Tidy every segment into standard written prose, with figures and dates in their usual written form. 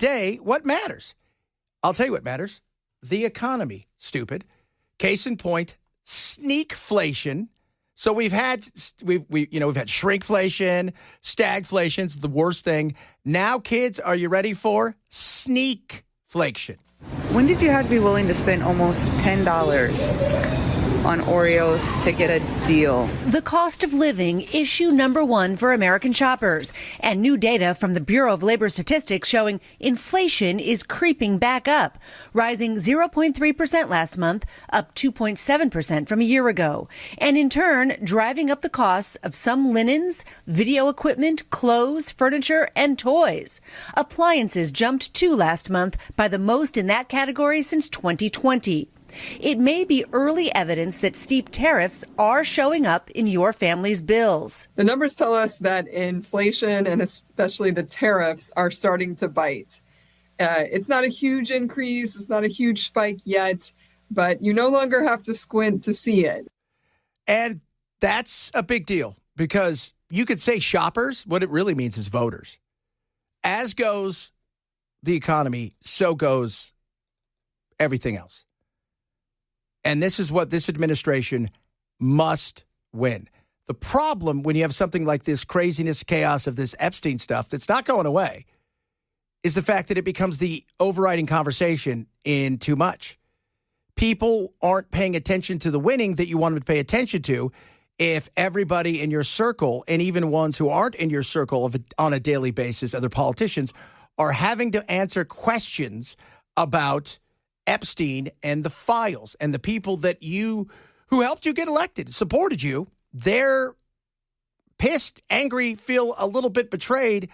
day, what matters? I'll tell you what matters. The economy, stupid. Case in point, sneakflation. So we've had shrinkflation, stagflation's the worst thing. Now, kids, are you ready for sneakflation? When did you have to be willing to spend almost $10 on Oreos to get a deal? The cost of living, issue number one for American shoppers. And new data from the Bureau of Labor Statistics showing inflation is creeping back up, rising 0.3% last month, up 2.7% from a year ago. And in turn, driving up the costs of some linens, video equipment, clothes, furniture, and toys. Appliances jumped too last month, by the most in that category since 2020. It may be early evidence that steep tariffs are showing up in your family's bills. The numbers tell us that inflation and especially the tariffs are starting to bite. It's not a huge increase. It's not a huge spike yet, but you no longer have to squint to see it. And that's a big deal because you could say shoppers. What it really means is voters. As goes the economy, so goes everything else. And this is what this administration must win. The problem when you have something like this craziness, chaos of this Epstein stuff that's not going away is the fact that it becomes the overriding conversation in too much. People aren't paying attention to the winning that you want them to pay attention to if everybody in your circle, and even ones who aren't in your circle on a daily basis, other politicians, are having to answer questions about Epstein and the files and the people who helped you get elected, supported you. They're pissed, angry, feel a little bit betrayed,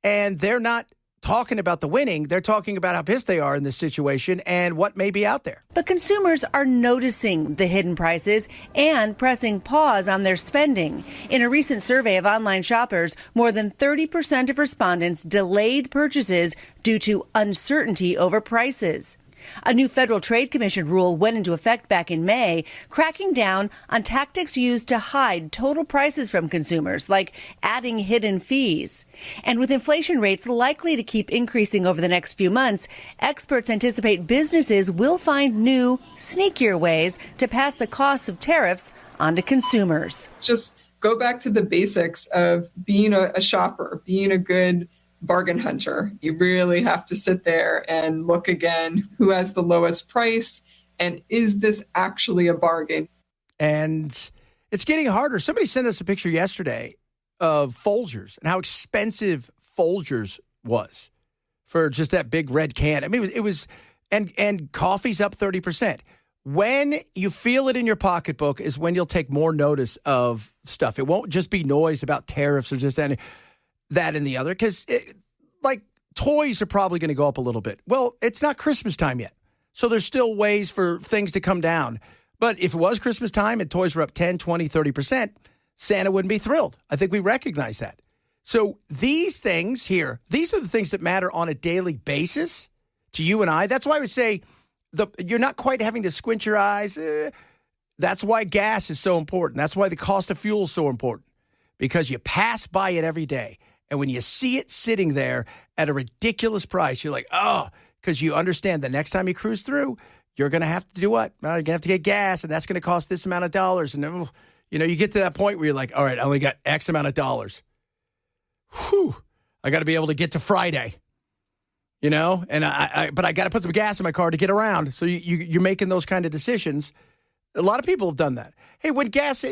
and they're not talking about the winning. They're talking about how pissed they are in this situation and what may be out there. But consumers are noticing the hidden prices and pressing pause on their spending. In a recent survey of online shoppers, more than 30% of respondents delayed purchases due to uncertainty over prices. A new Federal Trade Commission rule went into effect back in May, cracking down on tactics used to hide total prices from consumers, like adding hidden fees. And with inflation rates likely to keep increasing over the next few months, experts anticipate businesses will find new, sneakier ways to pass the costs of tariffs onto consumers. Just go back to the basics of being a shopper, being a good bargain hunter. You really have to sit there and look again, who has the lowest price, and is this actually a bargain? And it's getting harder. Somebody sent us a picture yesterday of Folgers and how expensive Folgers was for just that big red can. I mean, it was and coffee's up 30%. When you feel it in your pocketbook is when you'll take more notice of stuff. It won't just be noise about tariffs or just that and the other, because like toys are probably going to go up a little bit. Well, it's not Christmas time yet. So there's still ways for things to come down. But if it was Christmas time and toys were up 10, 20, 30%, Santa wouldn't be thrilled. I think we recognize that. So these things here, these are the things that matter on a daily basis to you and I. That's why I would say you're not quite having to squint your eyes. That's why gas is so important. That's why the cost of fuel is so important, because you pass by it every day. And when you see it sitting there at a ridiculous price, you're like, oh, because you understand the next time you cruise through, you're going to have to do what? Well, you're going to have to get gas, and that's going to cost this amount of dollars. And, you get to that point where you're like, all right, I only got X amount of dollars. Whew, I got to be able to get to Friday, and but I got to put some gas in my car to get around. So you're making those kind of decisions. A lot of people have done that. Hey, when gas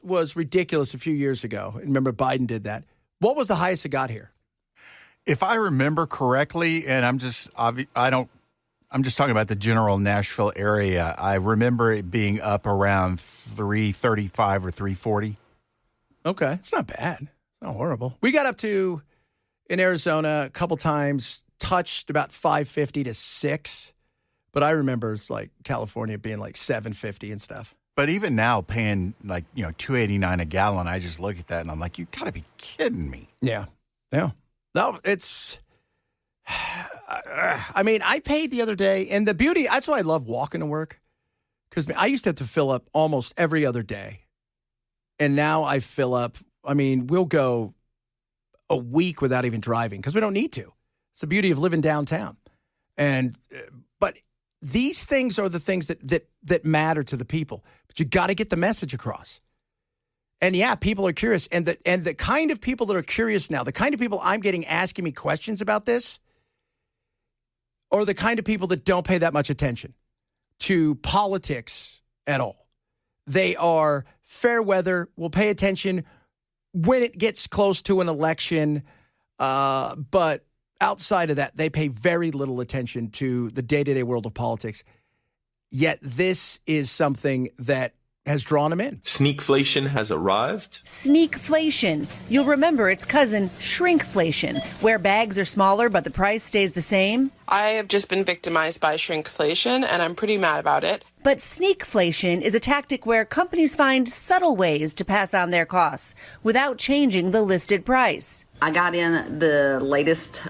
was ridiculous a few years ago, and remember Biden did that, what was the highest it got here? If I remember correctly, and I'm just talking about the general Nashville area, I remember it being up around $3.35 or $3.40. Okay, it's not bad. It's not horrible. We got up to, in Arizona, a couple times, touched about $5.50 to $6. But I remember it's like California being like $7.50 and stuff. But even now, paying like $2.89 a gallon, I just look at that and I'm like, you gotta be kidding me. Yeah. No, it's. I mean, I paid the other day, and the beauty. That's why I love walking to work, because I used to have to fill up almost every other day, and now I fill up. I mean, we'll go a week without even driving because we don't need to. It's the beauty of living downtown. And but these things are the things that matter to the people. But you got to get the message across. And yeah, people are curious. And the kind of people that are curious now, the kind of people I'm getting asking me questions about this, are the kind of people that don't pay that much attention to politics at all. They are fair weather, will pay attention when it gets close to an election, but outside of that, they pay very little attention to the day-to-day world of politics. Yet this is something that has drawn them in. Sneakflation has arrived. Sneakflation. You'll remember its cousin, shrinkflation, where bags are smaller but the price stays the same. I have just been victimized by shrinkflation, and I'm pretty mad about it. But sneakflation is a tactic where companies find subtle ways to pass on their costs without changing the listed price. I got in the latest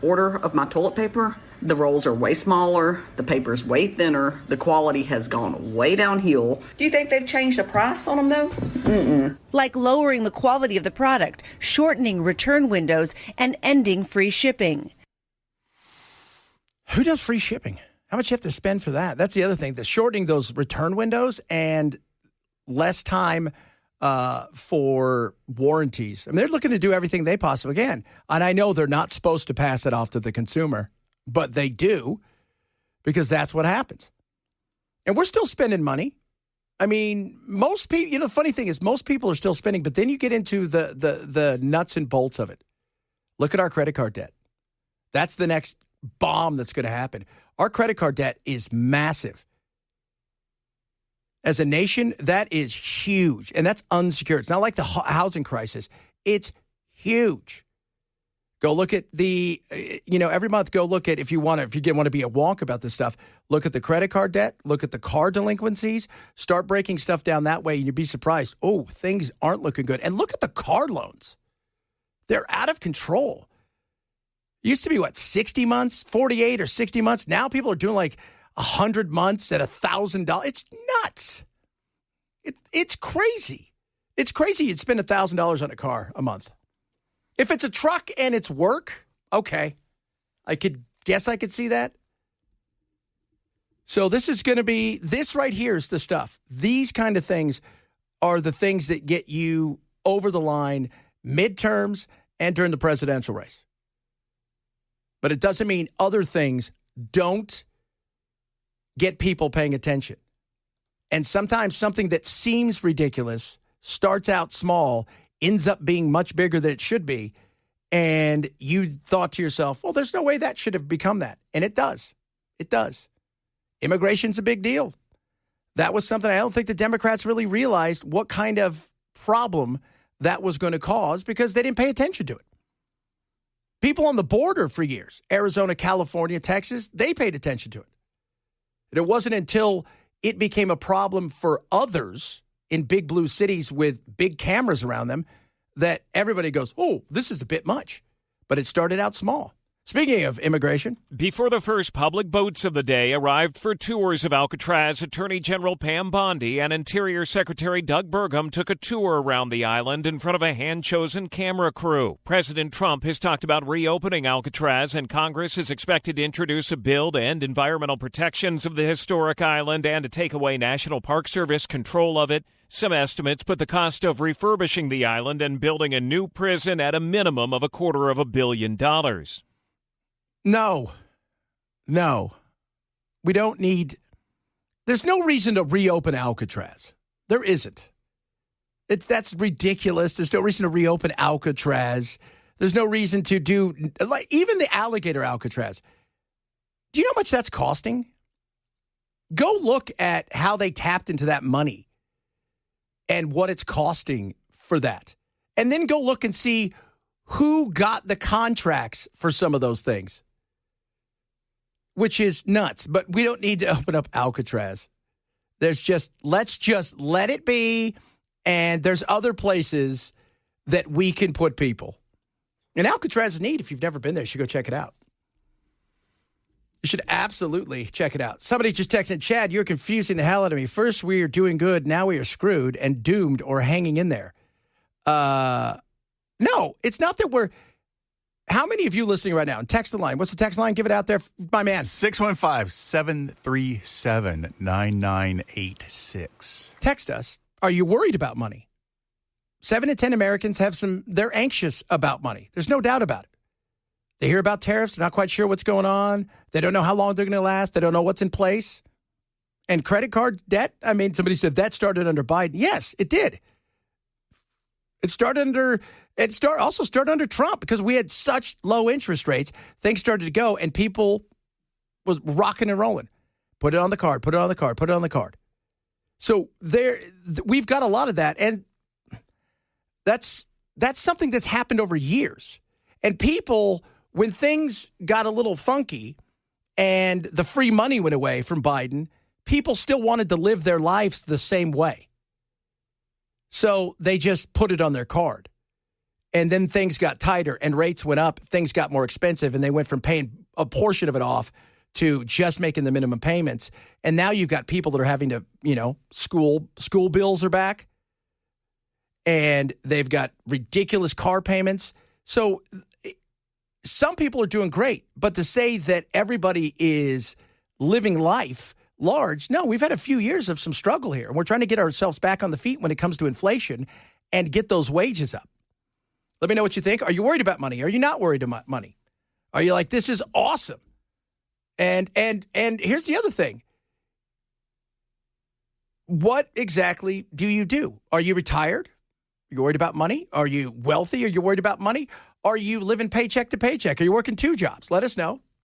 order of my toilet paper. The rolls are way smaller, the paper's way thinner, the quality has gone way downhill. Do you think they've changed the price on them though? Mm-mm. Like lowering the quality of the product, shortening return windows, and ending free shipping. Who does free shipping? How much you have to spend for that? That's the other thing. The shortening those return windows and less time for warranties. I mean, they're looking to do everything they possibly can. And I know they're not supposed to pass it off to the consumer, but they do because that's what happens. And we're still spending money. I mean, most people, the funny thing is most people are still spending, but then you get into the nuts and bolts of it. Look at our credit card debt. That's the next bomb that's going to happen. Our credit card debt is massive. As a nation, that is huge, and that's unsecured. It's not like the housing crisis. It's huge. Go look at every month, go look at, if you want to be a wonk about this stuff, look at the credit card debt, look at the car delinquencies, start breaking stuff down that way, and you'd be surprised. Oh, things aren't looking good. And look at the car loans. They're out of control. It used to be, 60 months, 48 or 60 months? Now people are doing like 100 months at $1,000. It's nuts. It's crazy. It's crazy you'd spend $1,000 on a car a month. If it's a truck and it's work, okay. I could see that. So this right here is the stuff. These kind of things are the things that get you over the line midterms and during the presidential race. But it doesn't mean other things don't get people paying attention. And sometimes something that seems ridiculous starts out small, ends up being much bigger than it should be. And you thought to yourself, well, there's no way that should have become that. And it does. It does. Immigration's a big deal. That was something I don't think the Democrats really realized what kind of problem that was going to cause because they didn't pay attention to it. People on the border for years, Arizona, California, Texas, they paid attention to it. And it wasn't until it became a problem for others in big blue cities with big cameras around them that everybody goes, oh, this is a bit much. But it started out small. Speaking of immigration. Before the first public boats of the day arrived for tours of Alcatraz, Attorney General Pam Bondi and Interior Secretary Doug Burgum took a tour around the island in front of a hand-chosen camera crew. President Trump has talked about reopening Alcatraz, and Congress is expected to introduce a bill to end environmental protections of the historic island and to take away National Park Service control of it. Some estimates put the cost of refurbishing the island and building a new prison at a minimum of $250 million. No. We don't need, there's no reason to reopen Alcatraz. There isn't. That's ridiculous. There's no reason to reopen Alcatraz. There's no reason to do, even the alligator Alcatraz. Do you know how much that's costing? Go look at how they tapped into that money and what it's costing for that. And then go look and see who got the contracts for some of those things, which is nuts. But we don't need to open up Alcatraz. Let's just let it be. And there's other places that we can put people. And Alcatraz is neat. If you've never been there, you should go check it out. You should absolutely check it out. Somebody just texted, Chad, you're confusing the hell out of me. First, we are doing good. Now we are screwed and doomed or hanging in there. No, it's not that How many of you listening right now? And text the line. What's the text line? Give it out there, my man. 615-737-9986. Text us. Are you worried about money? 7 in 10 Americans they're anxious about money. There's no doubt about it. They hear about tariffs. They're not quite sure what's going on. They don't know how long they're going to last. They don't know what's in place. And credit card debt, I mean, somebody said that started under Biden. Yes, it did. Also started under Trump because we had such low interest rates. Things started to go and people was rocking and rolling. Put it on the card, put it on the card, put it on the card. So we've got a lot of that. And that's something that's happened over years. And people, when things got a little funky and the free money went away from Biden, people still wanted to live their lives the same way. So they just put it on their card. And then things got tighter and rates went up. Things got more expensive and they went from paying a portion of it off to just making the minimum payments. And now you've got people that are having to, school bills are back. And they've got ridiculous car payments. So some people are doing great. But to say that everybody is living life large, no, we've had a few years of some struggle here. And we're trying to get ourselves back on the feet when it comes to inflation and get those wages up. Let me know what you think. Are you worried about money? Are you not worried about money? Are you like, this is awesome? And here's the other thing. What exactly do you do? Are you retired? Are you worried about money? Are you wealthy? Are you worried about money? Are you living paycheck to paycheck? Are you working 2 jobs? Let us know.